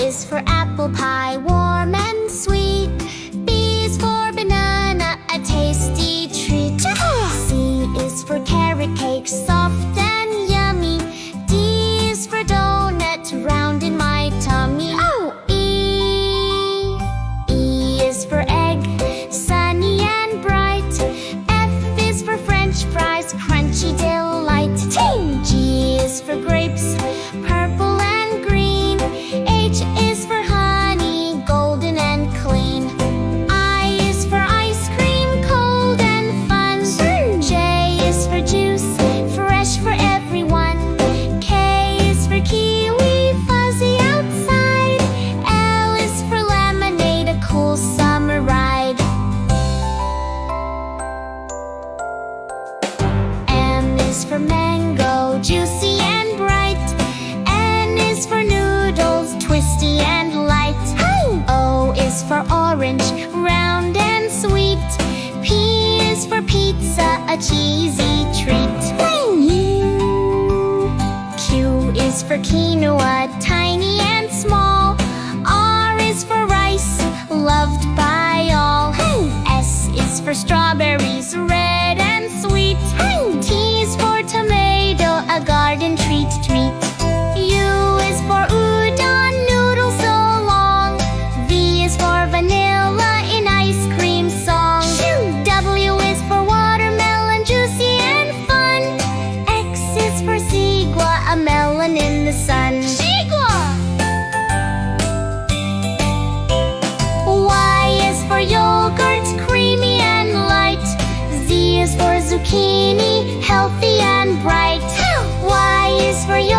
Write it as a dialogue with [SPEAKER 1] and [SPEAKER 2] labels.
[SPEAKER 1] is for apple pie, warm and sweet. B is for banana, a tasty treat. C is for carrot cake, soft and yummy. D is for donut, round in my tummy. E is for egg, sunny and bright. F is for French fries, crunchy delight. G is for grapes, purple and green. H is for honey, golden and clean. I is for ice cream, cold and fun. J is for juice, fresh for everyone. K is for kiwi, fuzzy outside. L is for lemonade, a cool summer ride. M is for mango, juicy and bright. N is for noodles, twisty and light. O is for orange, round and sweet. P is for pizza, a cheesy treat. Q is for quinoa, tiny and small. R is for rice, loved by all. S is for strawberries, red and sweet. T is for tomato, a garden treat. U is for udon, noodles so long. V is for vanilla, in ice cream song. W is for watermelon, juicy and fun. X is for sigua, a melon in the sun. Y is for yogurt, creamy and light. Z is for zucchini, healthy and bright. Y is for yogurt.